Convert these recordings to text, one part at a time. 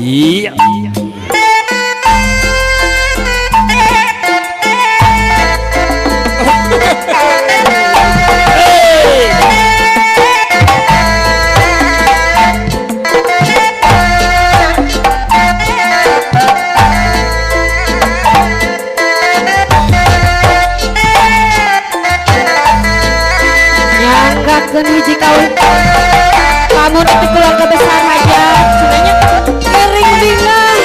Iya. Nyanggakeun hiji kaum kamu nanti keluarga besar aja sebenarnya kering bingung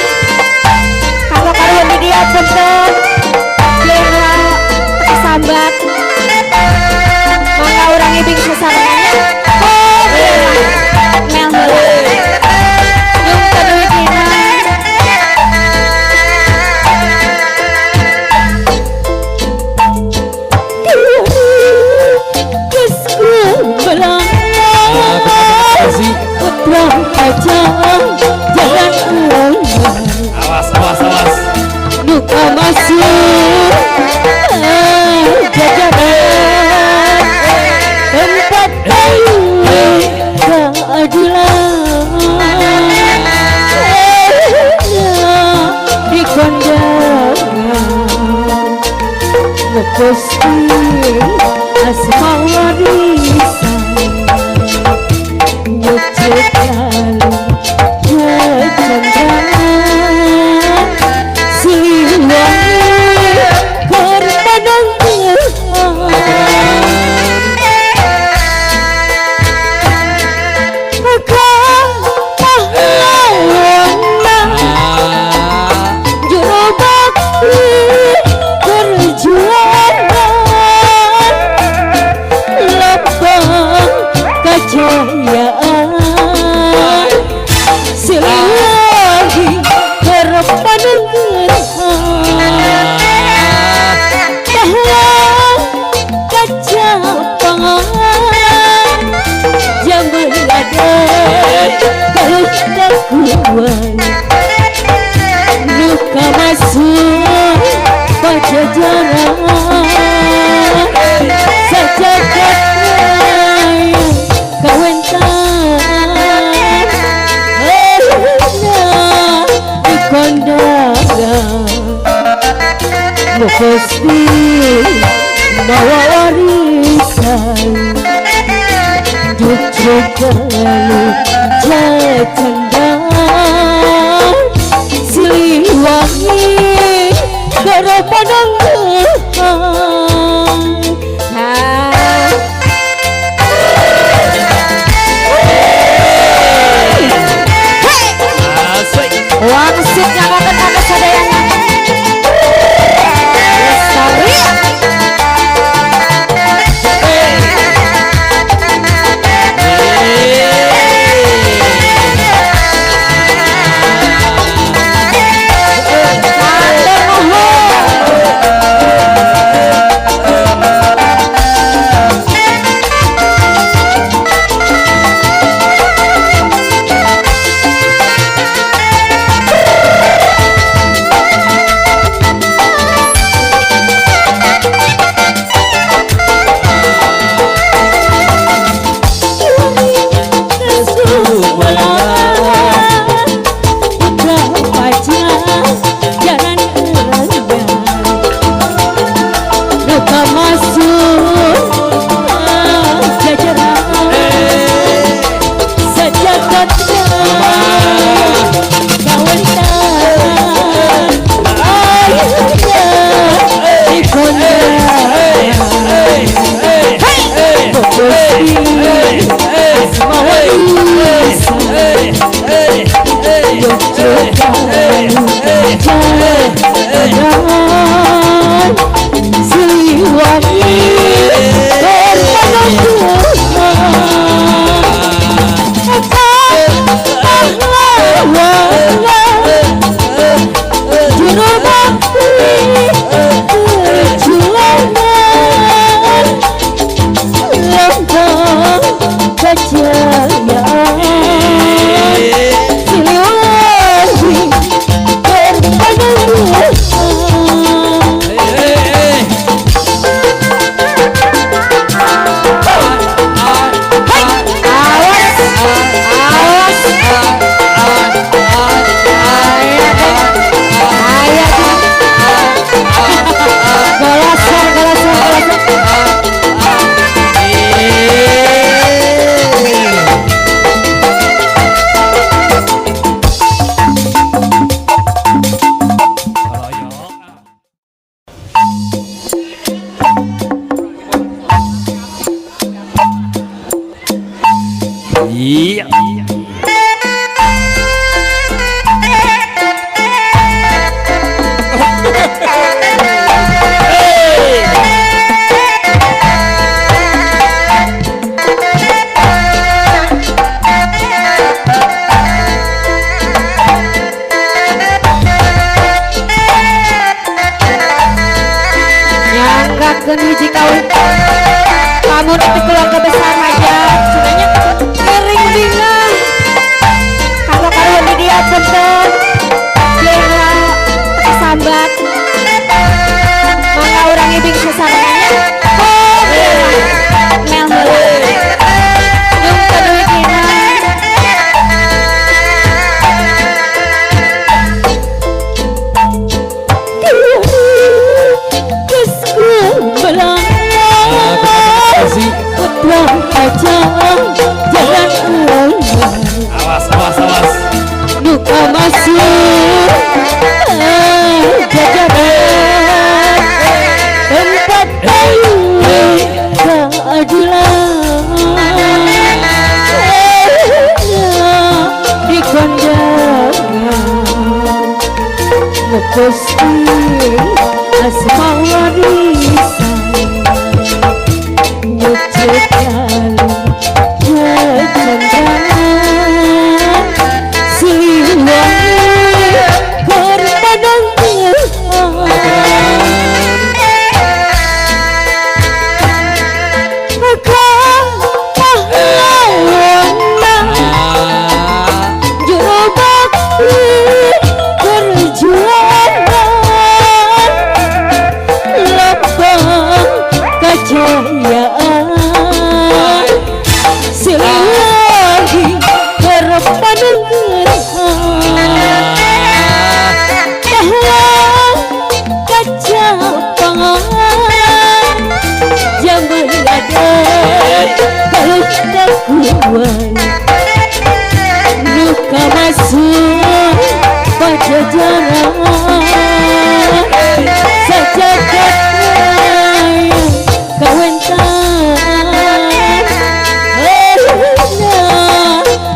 kalau karuan di dia punten lelah kesambat mangga urang ibing sasarananya oh mel heula yung keduy dina putra aja jangan ulang Awas, awas, awas. duka masuk jajar Iya. nyanggakeun hiji kawin kamu nanti keluarga besar aja sunanya kering dingah kalau karuan di dia punten lera sambat mangga urang ibing sasarananya oh mel heula yung kaduit dina putra aja jangan Awas, awas, awas. duka masuk jajaran tempat paling keadilan di kondangan ngeposti asma warisan nyucikan kecendangan siliwangi berpadang maka pahlawan juru bakti perjuangan lambang kejayaan siliwangi berpadang pahlawan kecapangan zaman ada ketakuan luka masuk pajajaran sejagat raya kawentan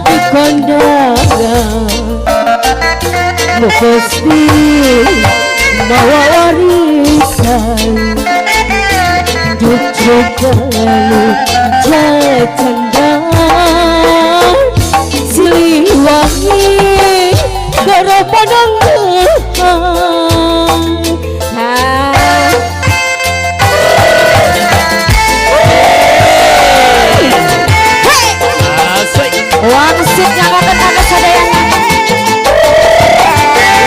di kondangan mesti bawa warisan jujur lalu jatendang siliwangi gara padang wangsit nyangkakan kakak sadayana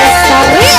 lestari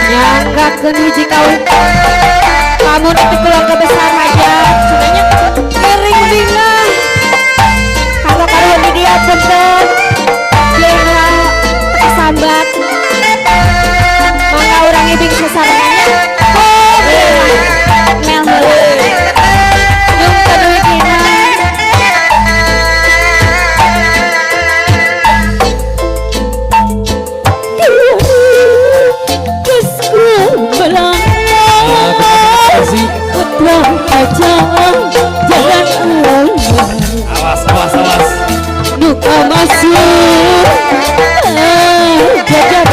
Nyanggakeun hiji kawin kamu nanti keluarga besar aja sebenarnya kering dingah kalau karuan di dia punten lera sambat mangga urang ibing sasarananya mel heula jeung kaduit dina pulang aja jangan Awas, awas, awas. duka masuk jajaran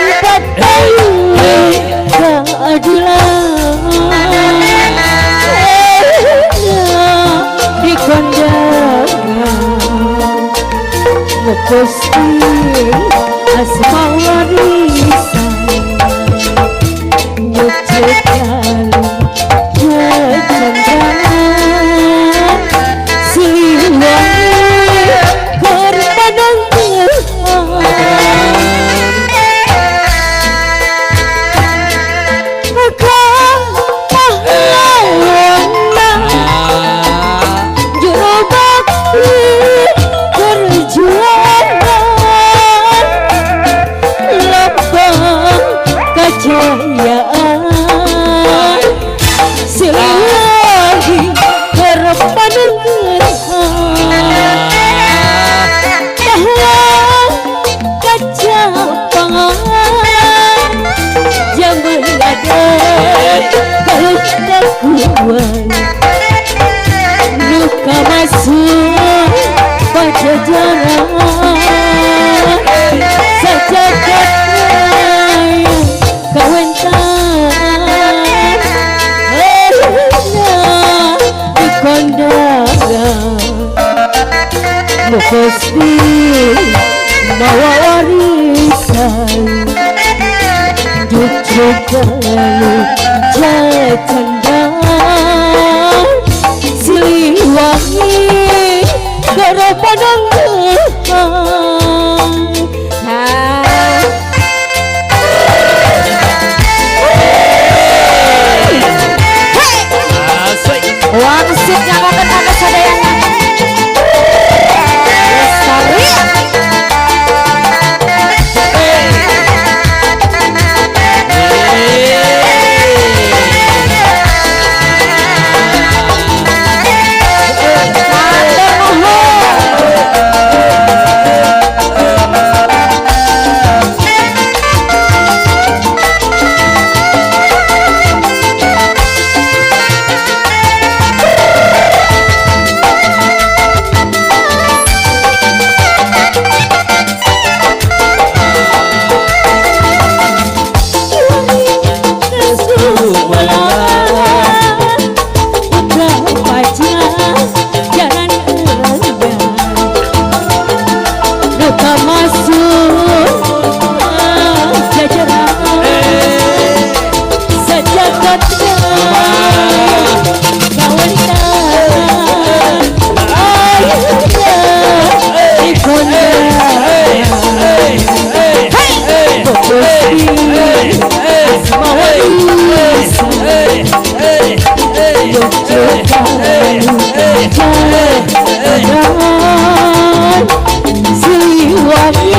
tempat keadilan di kondangan ngeposti asma warisan luka masuk pajajaran sejagat raya kawentan di kondangan mukosti bawa warisan jujugalu jatandang siliwangi gara padang wangsit nyakakan ada sadayana Kejayaan Siliwangi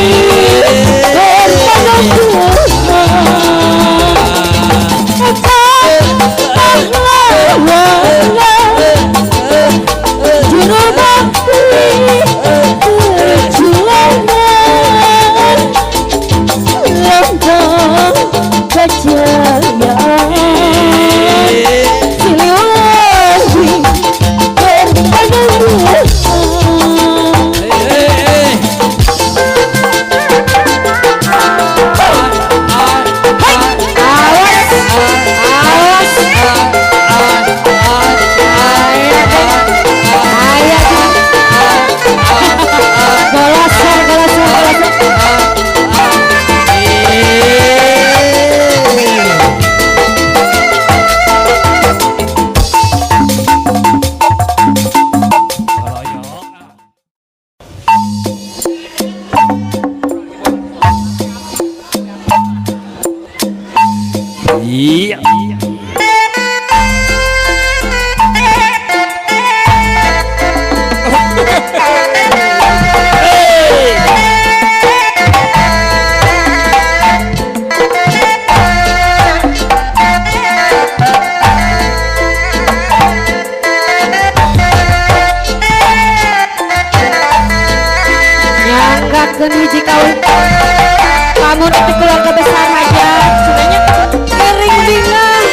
kamu nanti keluarga besar aja sebenarnya kering bingung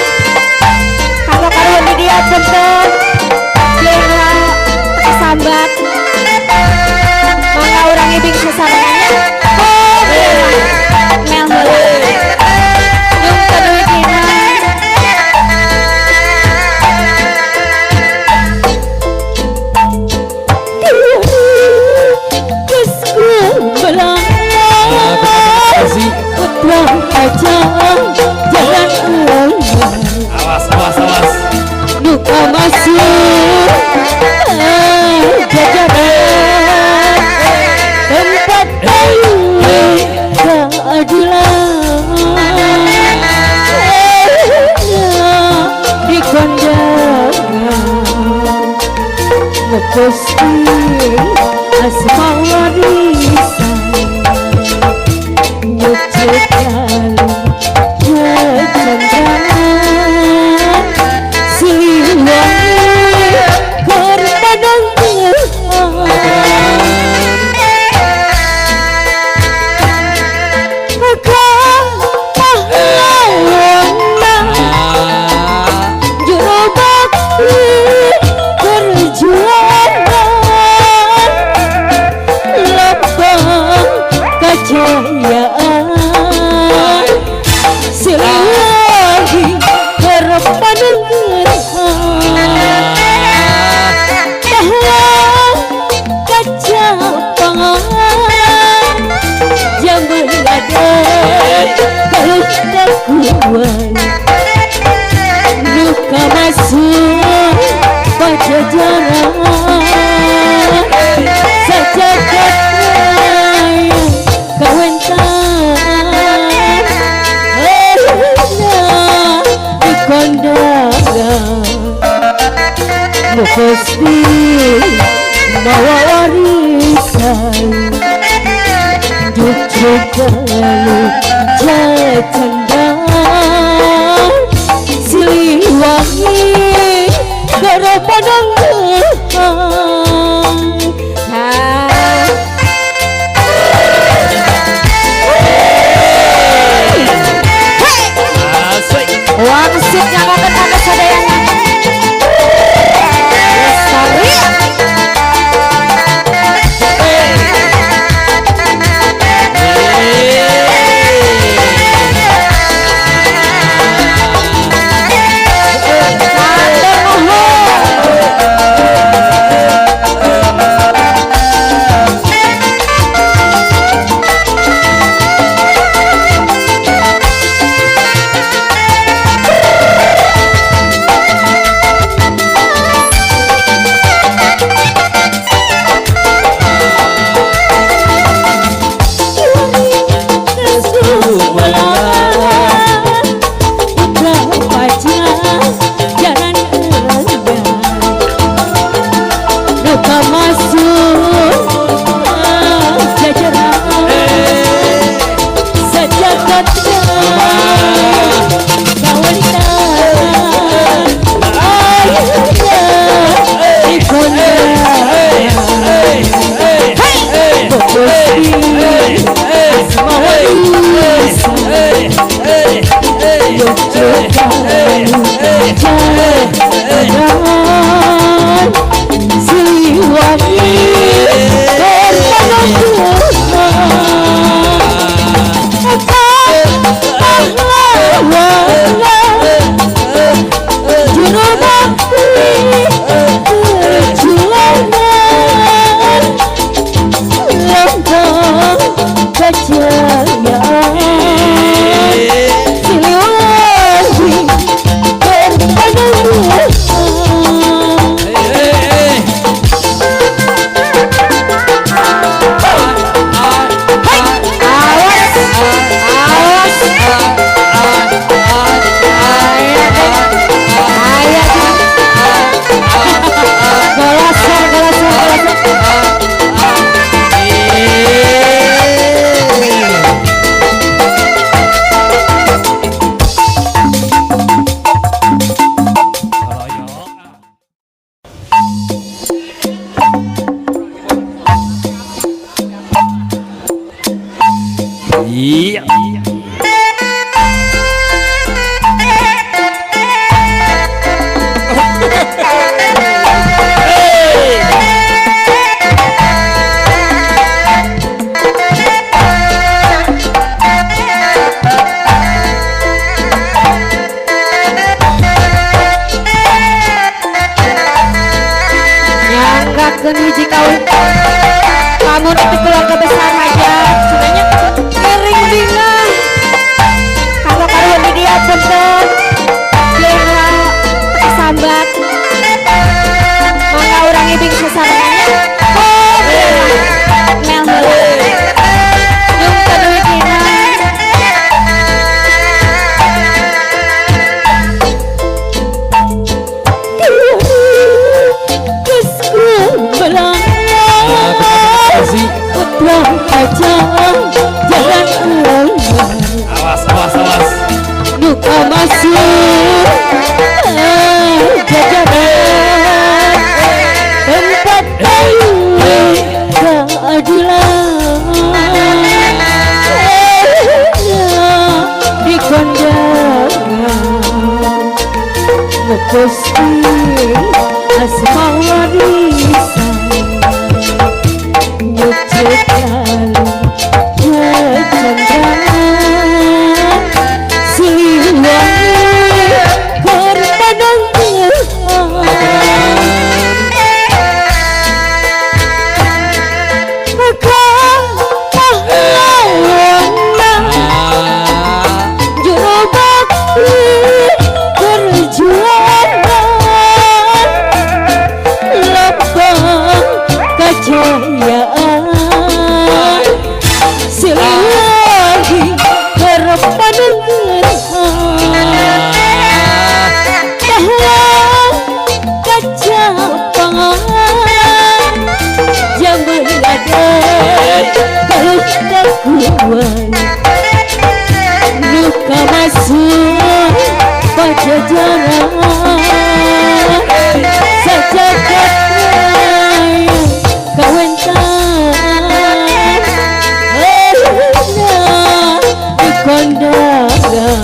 kamu karuan di dia punten lera kesambat mangga orang ibing sesamanya oh mel heula yung kaduit dina kesku belang pulang aja jangan Awas, awas, awas. duka masuk jajaran tempat keadilan di kondangan ngeposting asma warisan nyucikan kecendaan siliwangi korbanan maka pahlawan juru bakti perjuangan lambang kejayaan siliwangi korbanan pahlawan kecapangan zaman ada ketakuan luka masuk pajajaran sejagat raya kawentan di kondangan mesti bawa warisan cucu kalau jatendang siliwangi garapanang wangsit nyangokan ada sadayana lestari Iya. nyanggakeun hiji kaum kamu nanti keluarga besar aja sebenarnya kering dingah kalau karuan di dia punten leunga sambat mangga urang ibing sasarananya oh mel heula jeung kaduit dina putra aja jangan Awas, awas, awas. duka masuk jajaran tempat kayu keadilan di kondangan ngeposting asma warisan nyucikan kecendaan siliwangi korbanan maka pahlawan juru bakti perjuangan lambang kejayaan siliwangi korbanan pahlawan kecapangan zaman ada kalau kuat luka masuk pajajaran sejagat raya kawentan di kondangan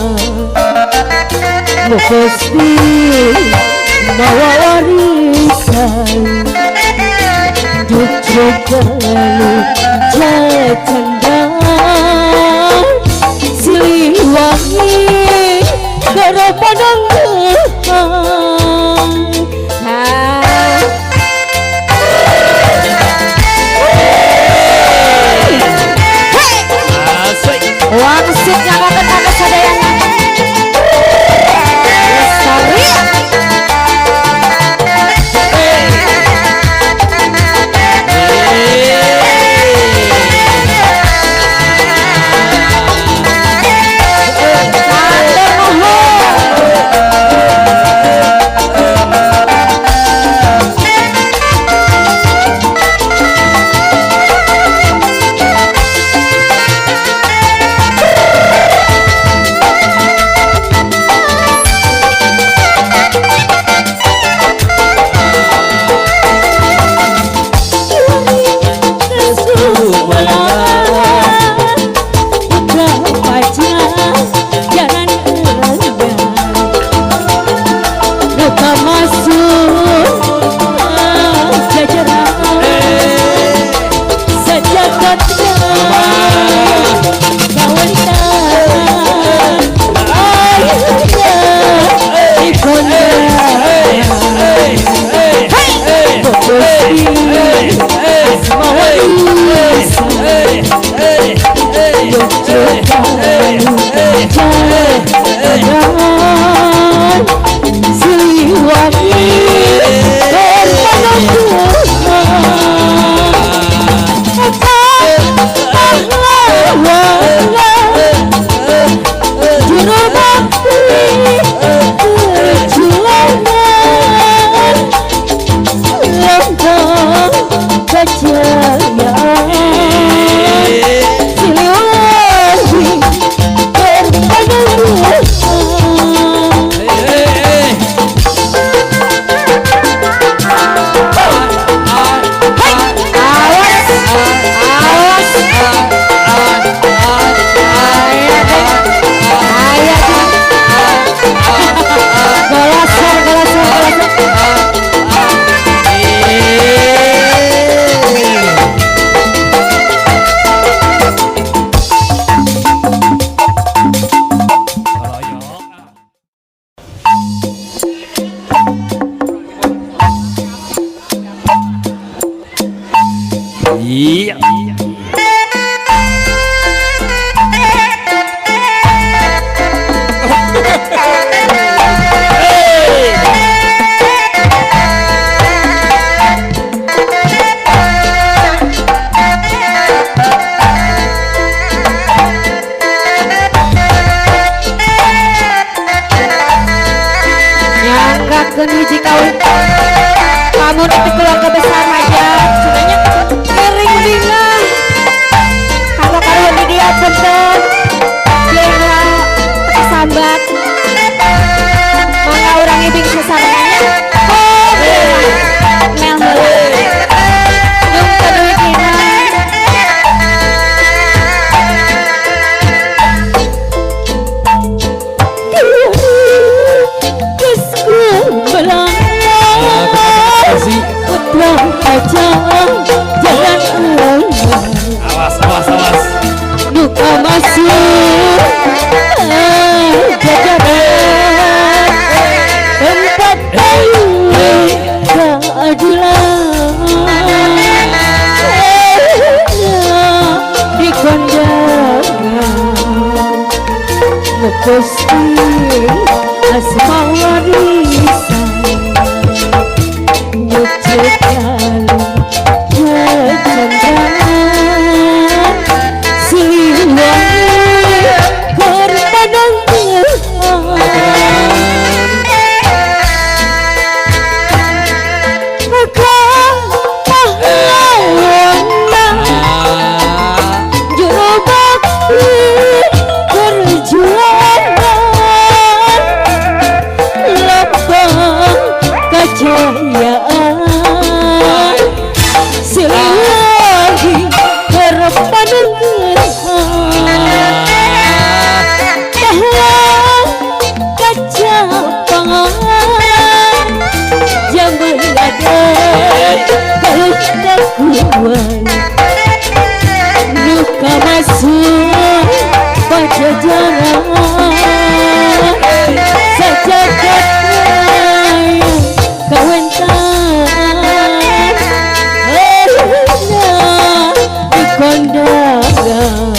mesti bawa warisan Jogjalu jatendang siliwangi garapadang wangsit nyakakan kata sadayana lestari Iya. Nyanggakeun hiji kawin kamu nanti keluarga besar aja cenanya kering dina kalau karuan di dia punten lera sambat mangga urang ibing sasarananya mel heula jeung keduit dina putra aja jangan Awas, awas, awas. duka masuk jajaran tempat keadilan di kondangan ngeposting asma warisan nyucikan kecendaan siliwangi berpadang akan pahlawan juru bakti perjuangan lambang kejayaan siliwangi berpadang pahlawan kecapangan zaman ada kelakuan luka masuk pajajaran sejagat raya kawentan di kondangan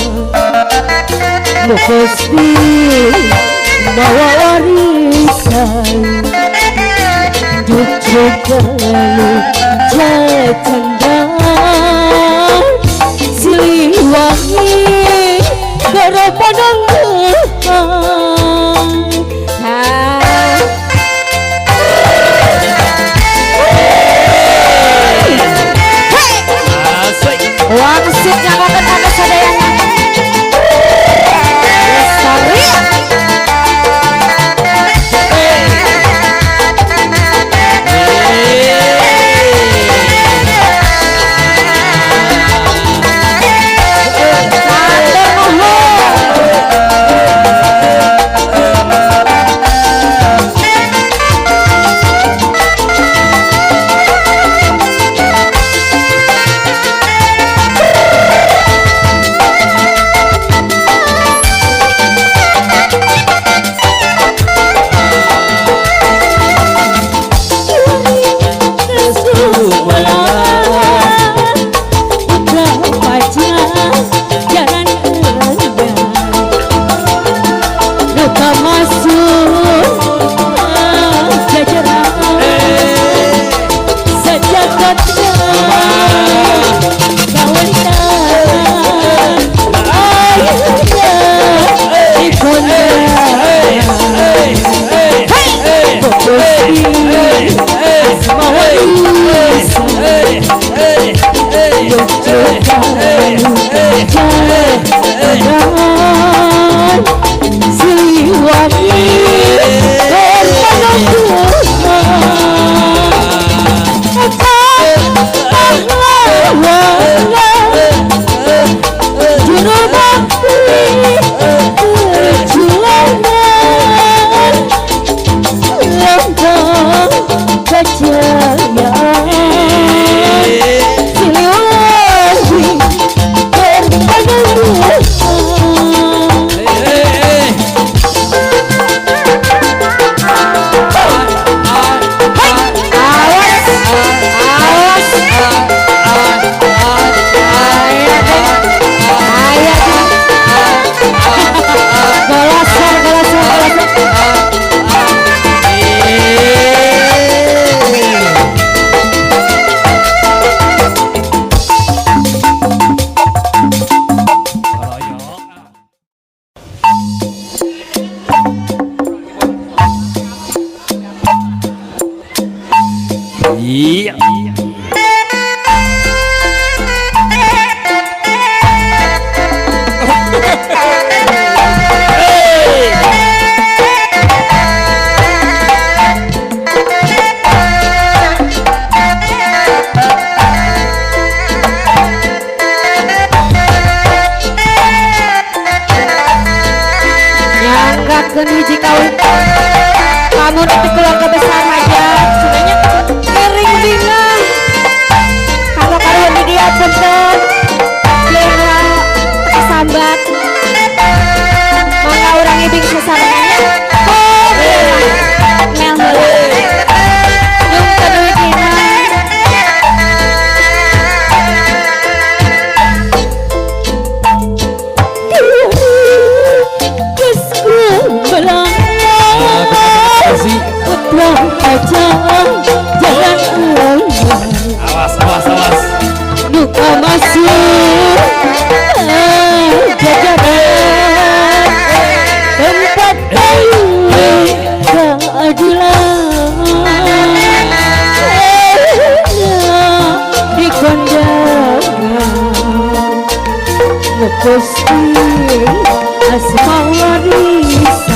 mesti bawa warisan jujur kalau jatendang siliwangi gara padang wangsit nyamakan anak sadayana Lestari Nyanggakeun hiji kawin kamu nanti keluarga besar hajat sebenarnya kering dingah kalau karuan di dia punten lera kesambat mangga urang ibing sasarananya oh mel heula jeung keduit dina putra aja jangan Awas, awas, awas. duka masuk jajaran tempat keadilan di kondangan ngeposti asma warisan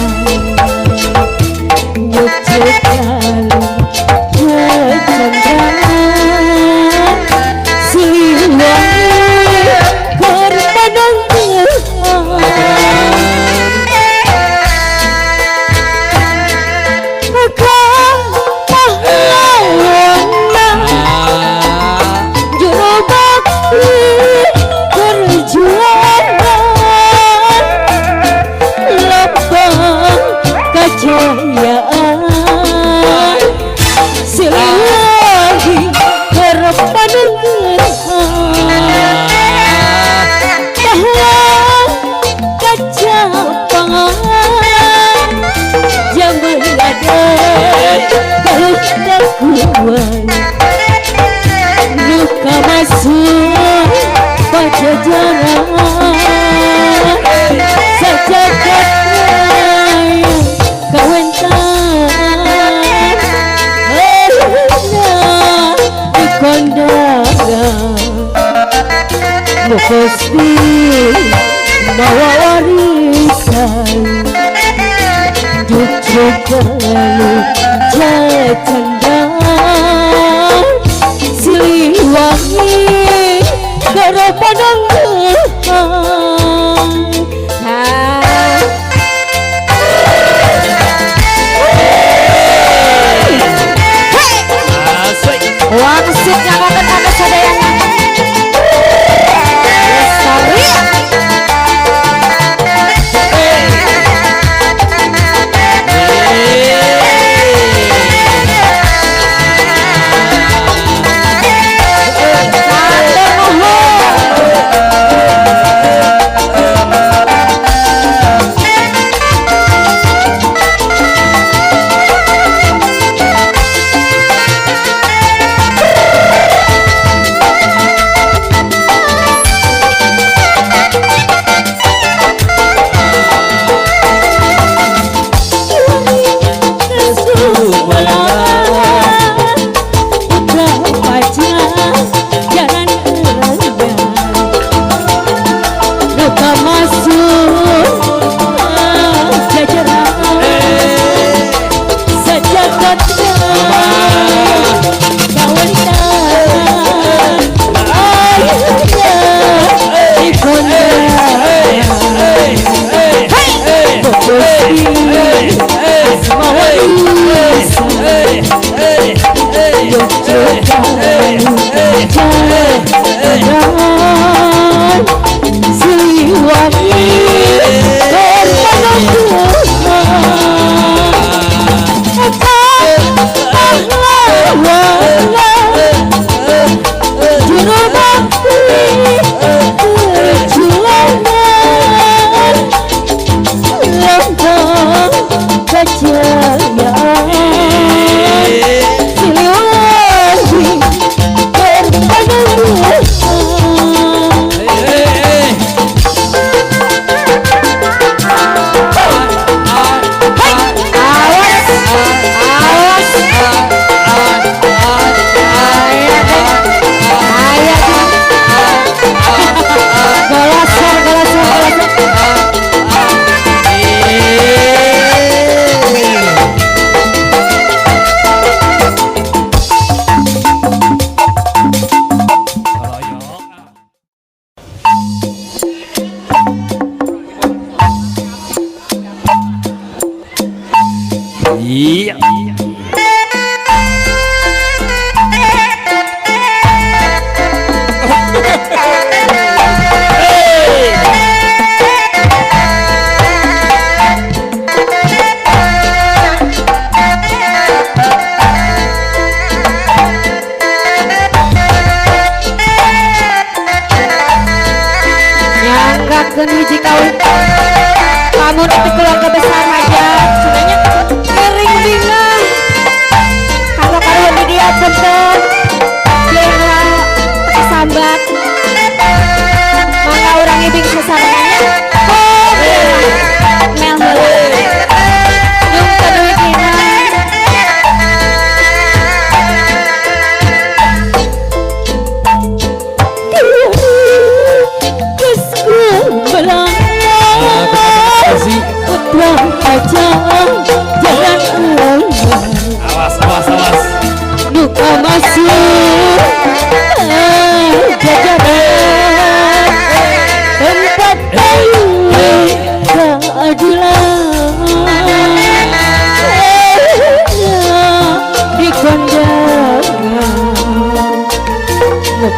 luka masuk pajajaran sejagat raya kawentan di kondangan mukosti bawa warisan jujur kalau jajandang siliwangi karo padang wangsit nyamakan ada sadayana lestari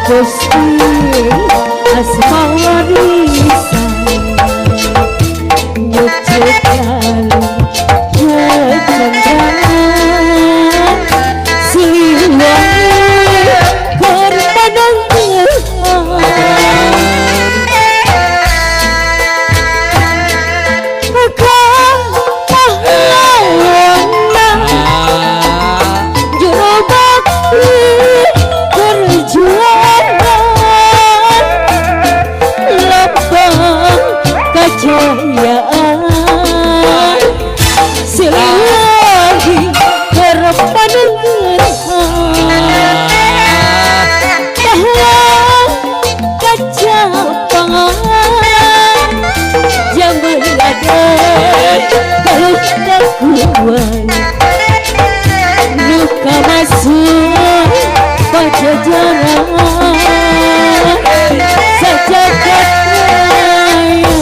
Gusti asma warisan nyucuk lalu kecendaan siliwangi korbanang luka masuk pajajaran sejagat raya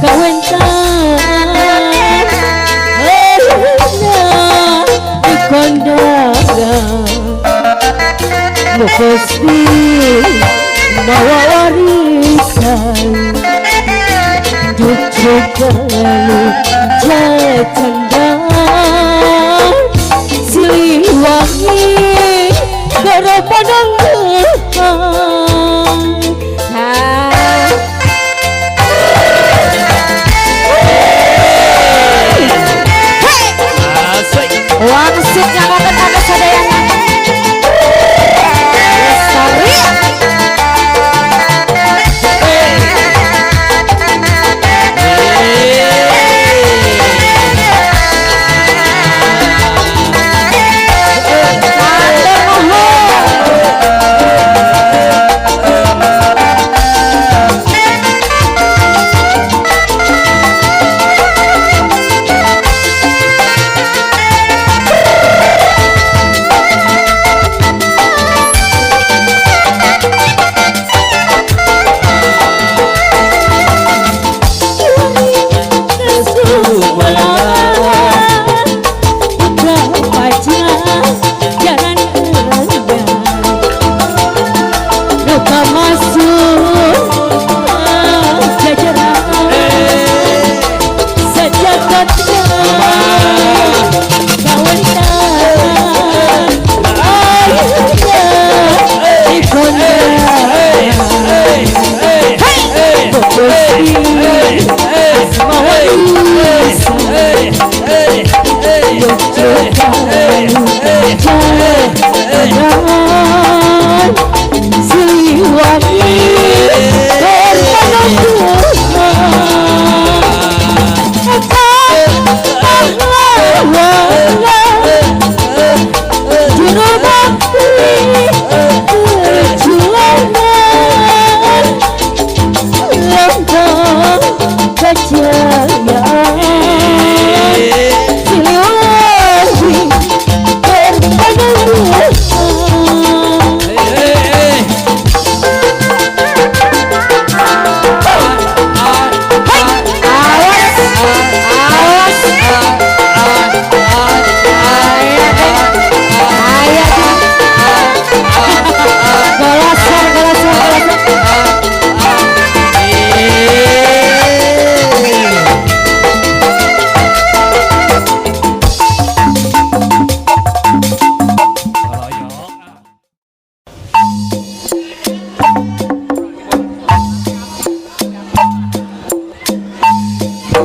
kawentan di kondangan Gusti bawa warisan cucuk lalu cendang siliwangi garapanang wangsit nyangokan ada sadayana lestari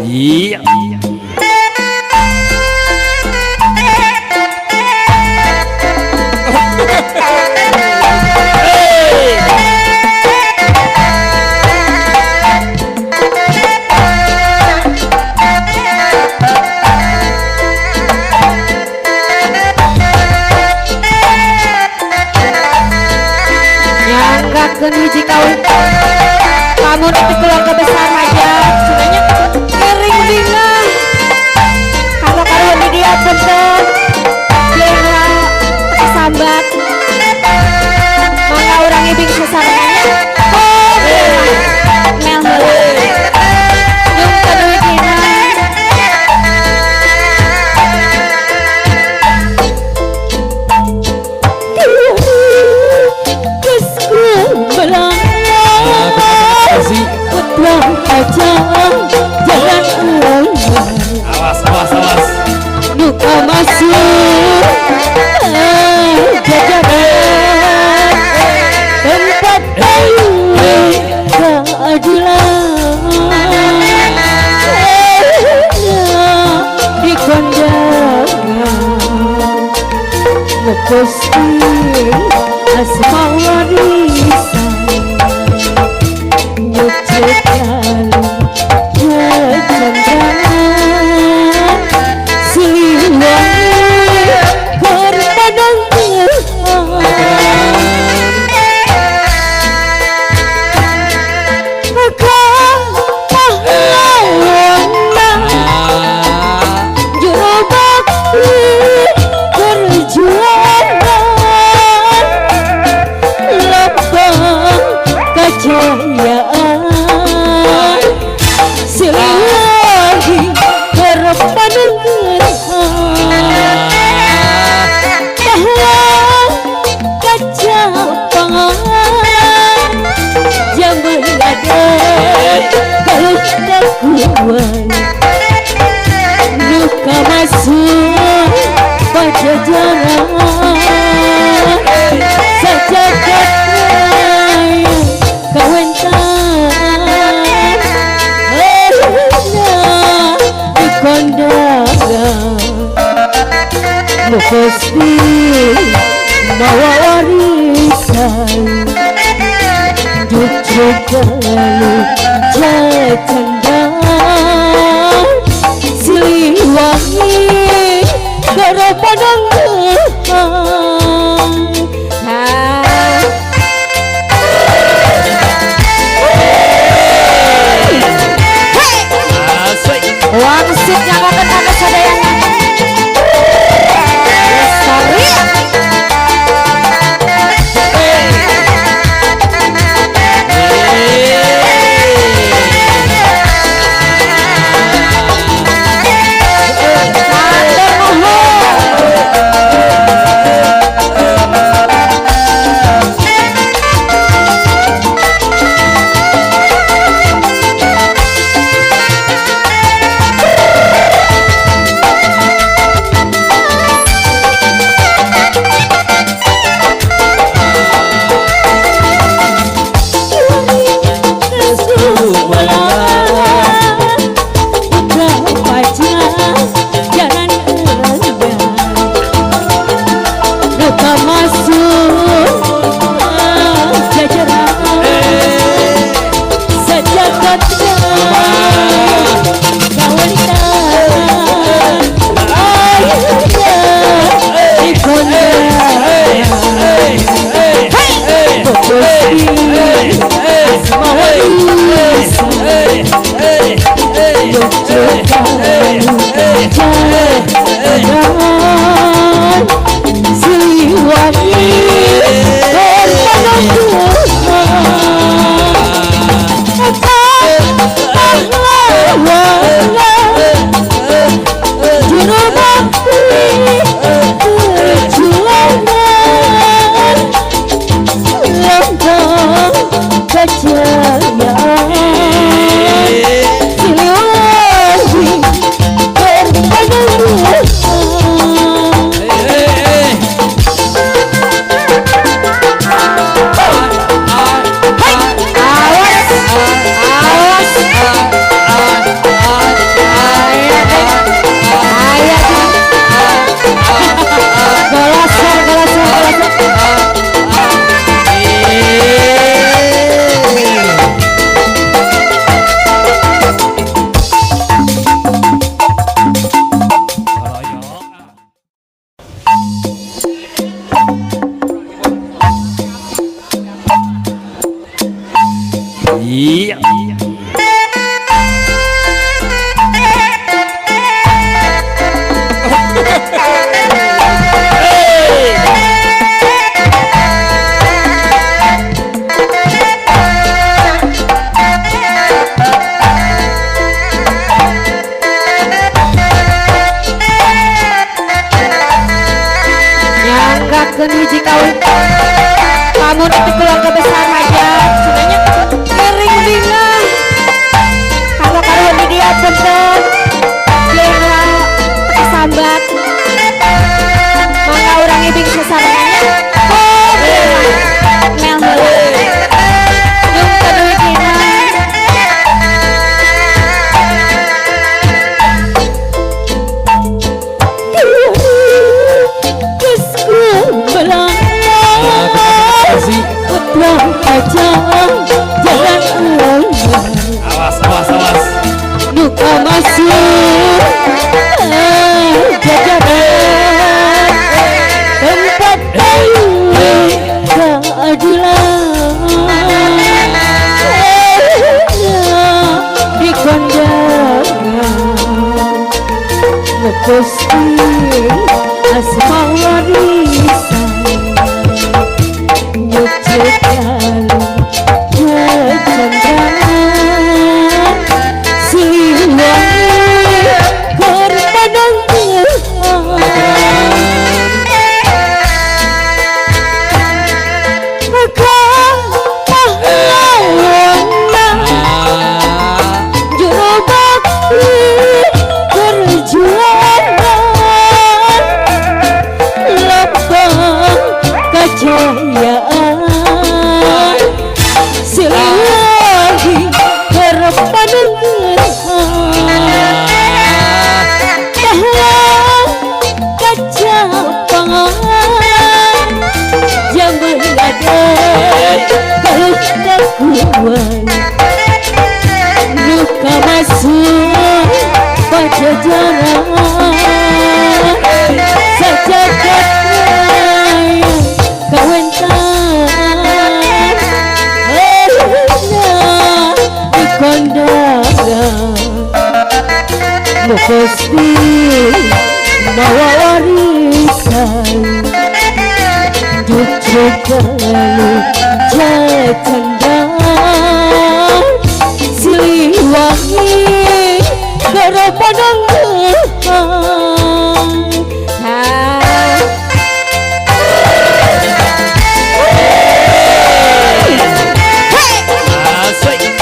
Iya. Nyanggakeun hiji kawin kamu nanti keluarga besar aja sebenarnya kering dina kalau karuan di dia bener dia sambat mangga orang ibing susaranya mel yung kedua dina Kusku warisan nyucikan kecendaan siliwangi berpadang kejayaan siliwangi berpadang pahlawan kecapangan zaman ada ketakuan luka masuk pajajaran sejagat raya kawentan di kondangan lu pasti bawa warisan jujur lalu cendang siliwangi berpadang wangsitnya kakak kakak sadayana sorry Iya. Nyanggakeun hiji kawin kamu nanti keluarga besar aja sebenarnya kering dingin kalau karuan di dia bentuk kira sambat mangga urang ibing sesarananya mel heula jeung keduy dina Luka masuk pajajaran sejagat raya kawentan di kondangan mesti bawa warisan Jogjalu jajandang Siliwangi gara pandangan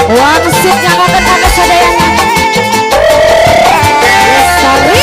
wangsit nyamakan kakak sadayana Lestari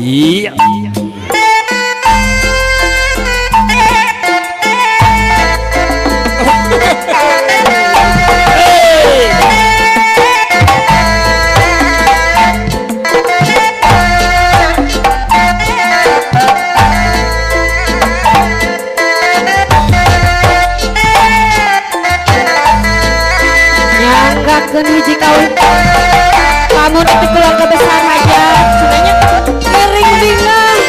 Iya. nyanggakeun hiji kawin kamu nanti keluarga besar aja sebenarnya kering bingung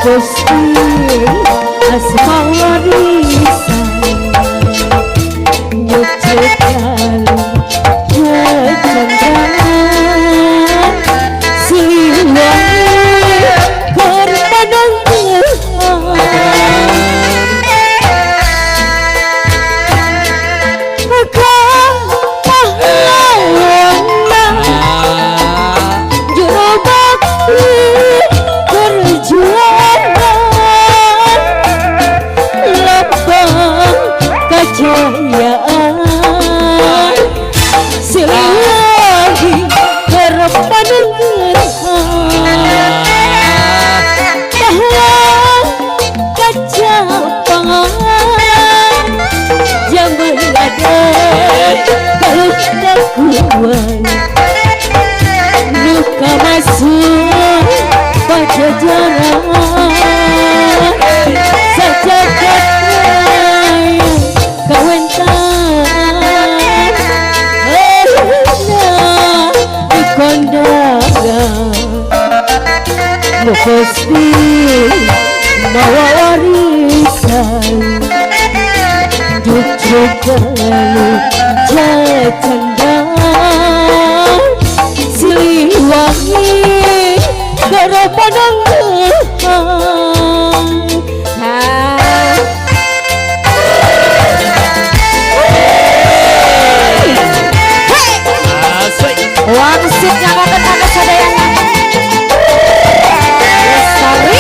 Gusti asma warisan nyucikan kecendaan siliwangi korbanan maka pahlawan juru bakti perjuangan lambang kejayaan siliwangi korbanan pahlawan kejapangan zaman ada kekuatan luka masuk pajajaran sejagat raya kawentan di kondangan Gusti bawa warisan cucuk lalu jatendang siliwangi karapanang wangsit nyangokan ada sadayana lestari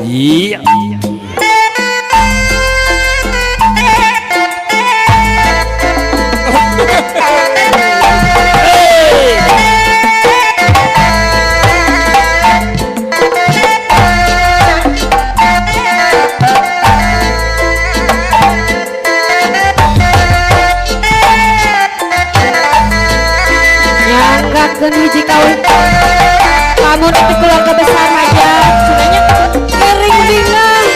Iya. nyanggakeun hiji kawin kamu nanti keluarga besar aja sebenarnya kering bingung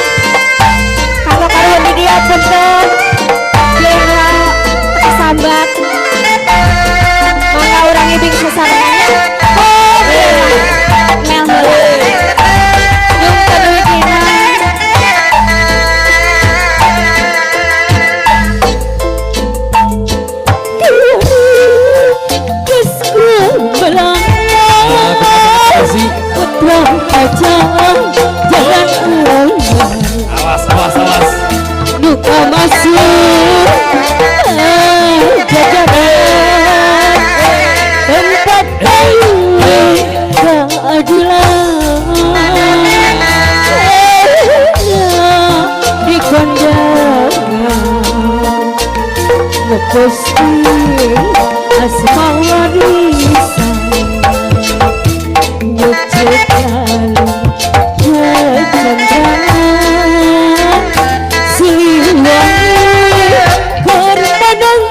kalau karuan di dia punten bela kesambat mangga urang ibing sasarananya oh mel heula yung keduit dina Kesku Gusti asma warisan nyucuk lalu kecendaan siliwangi korbanang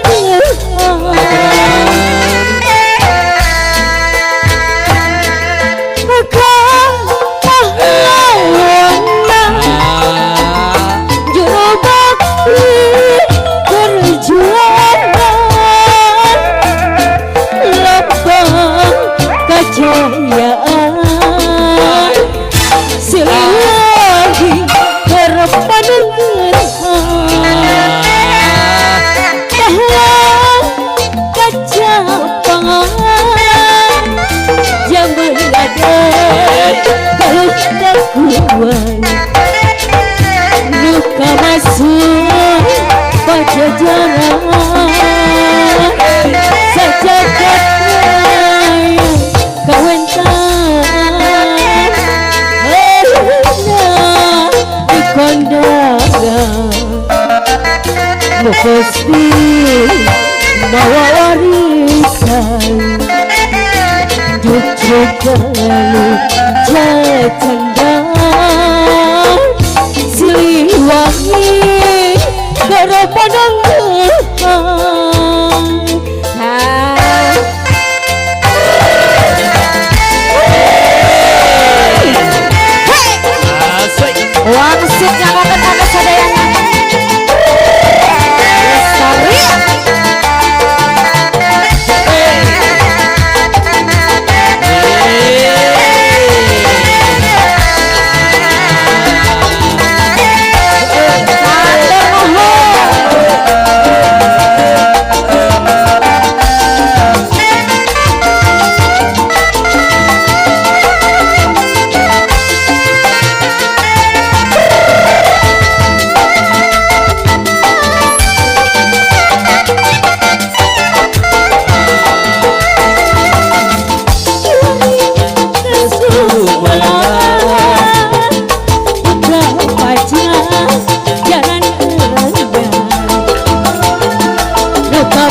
luka masuk pajajaran sejagat raya kawentan di kondangan Gusti bawa warisan jujuk lalu cendang siliwangi garapanang wangsit nyangokan ada sadayana lestari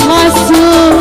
masuk